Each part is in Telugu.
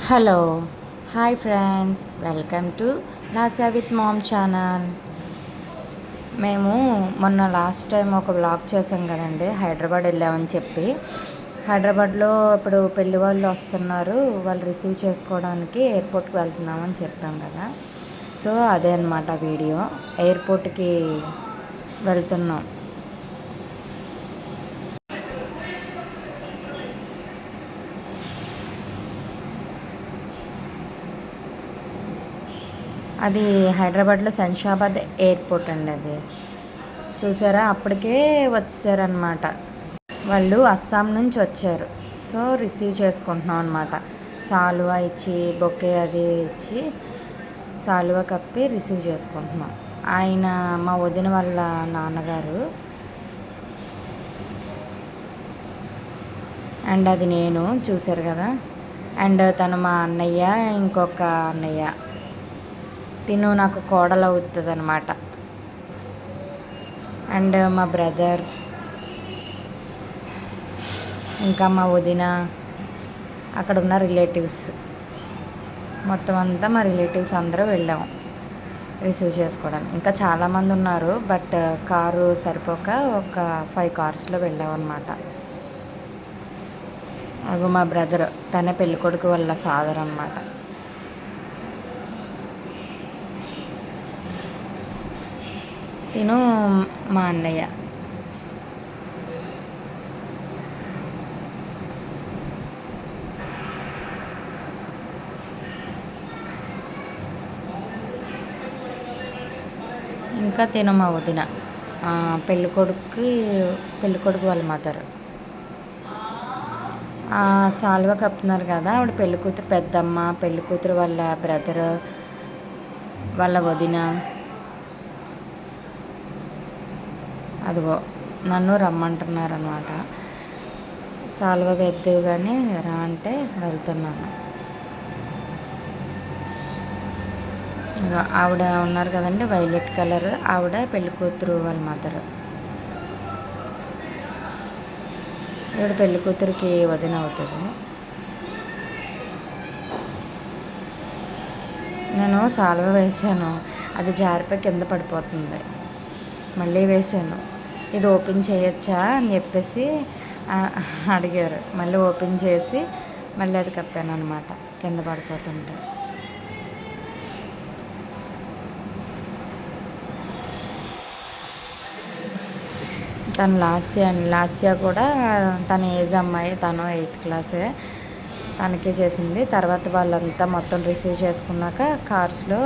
Hello hi friends, welcome to Lasya with ma'am channel. మేము మొన్న లాస్ట్ టైం ఒక వ్లాగ్ చేసాం కదండి, హైదరాబాద్ వెళ్ళామని చెప్పి. హైదరాబాద్లో ఇప్పుడు పెళ్లి వాళ్ళు వస్తున్నారు, వాళ్ళు రిసీవ్ చేసుకోవడానికి ఎయిర్పోర్ట్కి వెళ్తున్నామని చెప్పాం కదా. సో అదే అన్నమాట వీడియో. ఎయిర్పోర్ట్కి వెళ్తున్నాం. అది హైదరాబాద్లో శంషాబాద్ ఎయిర్పోర్ట్ అండి. అది చూసారా, అప్పటికే వచ్చారనమాట. వాళ్ళు అస్సాం నుంచి వచ్చారు. సో రిసీవ్ చేసుకుంటున్నాం అనమాట. సాలువా ఇచ్చి, బొకే అది ఇచ్చి, సాలువా కప్పి రిసీవ్ చేసుకుంటున్నాం. ఆయన మా వదిన వాళ్ళ నాన్నగారు. అండ్ అది నేను, చూశారు కదా. అండ్ తను మా అన్నయ్య, ఇంకొక అన్నయ్య. తిను నాకు కోడలు అవుతుంది అనమాట. అండ్ మా బ్రదర్, ఇంకా మా వదిన, అక్కడ ఉన్న రిలేటివ్స్ మొత్తం అంతా మా రిలేటివ్స్ అందరూ వెళ్ళాము రిసీవ్ చేసుకోవడానికి. ఇంకా చాలామంది ఉన్నారు, బట్ కారు సరిపోక ఒక 5 కార్స్లో వెళ్ళాం అనమాట. అవి మా బ్రదర్, తనే పెళ్ళికొడుకు వాళ్ళ ఫాదర్ అనమాట. తిను మా అన్నయ్య. ఇంకా తిను మా వదిన, పెళ్ళికొడుకు వాళ్ళ మదర్. సాల్వా కప్పుతున్నారు కదా, ఆవిడ పెళ్ళికూతురు పెద్దమ్మ, పెళ్ళికూతురు వాళ్ళ బ్రదర్, వాళ్ళ వదిన. అదిగో నన్ను రమ్మంటున్నారు అనమాట. సాల్వా వేద్దేవు కానీ రా అంటే వెళ్తున్నాను. ఆవిడ ఉన్నారు కదండి, వైలెట్ కలర్, ఆవిడ పెళ్ళికూతురు వాళ్ళ మదర్. ఈవిడ పెళ్ళికూతురికి వదిన అవుతుంది. నేను సాల్వా వేసాను, అది జారిపోయి కింద పడిపోతుంది. మళ్ళీ వేసాను. ఇది ఓపెన్ చేయొచ్చా అని చెప్పేసి అడిగారు. మళ్ళీ ఓపెన్ చేసి మళ్ళీ అది కప్పాను అనమాట, కింద పడిపోతుంటే. తను లాస్యా కూడా తన ఏజ్ అమ్మాయి, తను 8th క్లాసే, తనకే చేసింది. తర్వాత వాళ్ళంతా మొత్తం రిసీవ్ చేసుకున్నాక కార్స్లో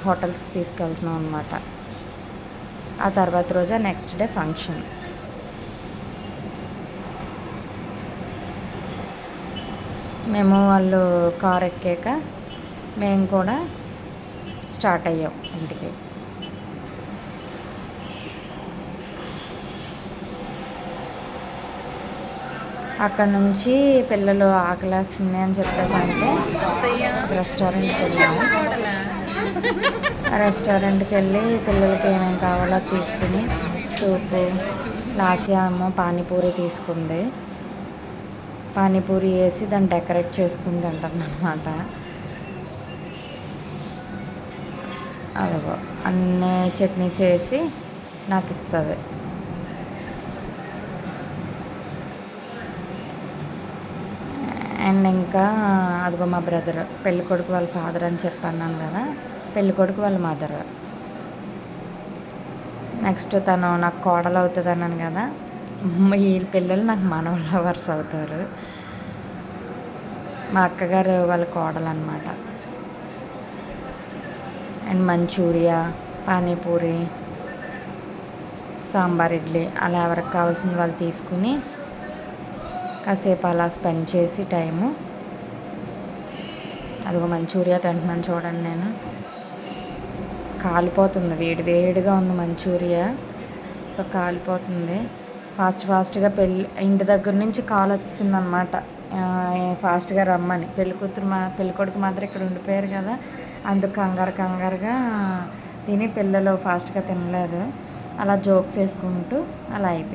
హోటల్స్కి తీసుకెళ్తున్నాం అనమాట. ఆ తర్వాత రోజు నెక్స్ట్ డే ఫంక్షన్. మేము వాళ్ళు కార్ ఎక్కాక మేము కూడా స్టార్ట్ అయ్యాం ఇంటికి. అక్కడ నుంచి పిల్లలు ఆకలేస్తుంది అని చెప్పేసి అంటే రెస్టారెంట్కి వెళ్ళాము. రెస్టారెంట్కి వెళ్ళి పిల్లలకి ఏమేమి కావాలో తీసుకుని, సూపు, లాస్యా ఏమో పానీపూరి తీసుకుంది. పానీపూరి వేసి దాన్ని డెకరేట్ చేసుకుని తింటాను అనమాట. అదిగో అన్నీ చట్నీస్ వేసి నాకు ఇస్తుంది. అండ్ ఇంకా అదిగో మా బ్రదర్, పెళ్ళికొడుకు వాళ్ళ ఫాదర్ అని చెప్పన్నాను కదా, పెళ్ళికొడుకు వాళ్ళ మదర్. నెక్స్ట్ తను నాకు కోడలు అవుతుంది అన్నాను కదా, ఈ పిల్లలు నాకు మనవల లవర్స్ అవుతారు. మా అక్కగారు వాళ్ళ కోడలు అనమాట. అండ్ మంచూరియా, పానీపూరి, సాంబార్, ఇడ్లీ అలా ఎవరికి కావాల్సింది వాళ్ళు తీసుకుని కాసేపు అలా స్పెండ్ చేసి టైము. అదిగో మంచూరియా తింటున్నాను చూడండి. నేను కాలిపోతుంది, వేడిగా ఉంది మంచూరియా. సో కాలిపోతుంది. ఫాస్ట్గా ఇంటి దగ్గర నుంచి కాల్ వచ్చింది అనమాట, ఫాస్ట్గా రమ్మని. పెళ్ళికొడుకు మాత్రం ఇక్కడ ఉండిపోయారు కదా, అందుకు కంగారుగా తిని పిల్లలు ఫాస్ట్గా తినలేదు. అలా జోక్స్ వేసుకుంటూ అలా అయిపోయింది.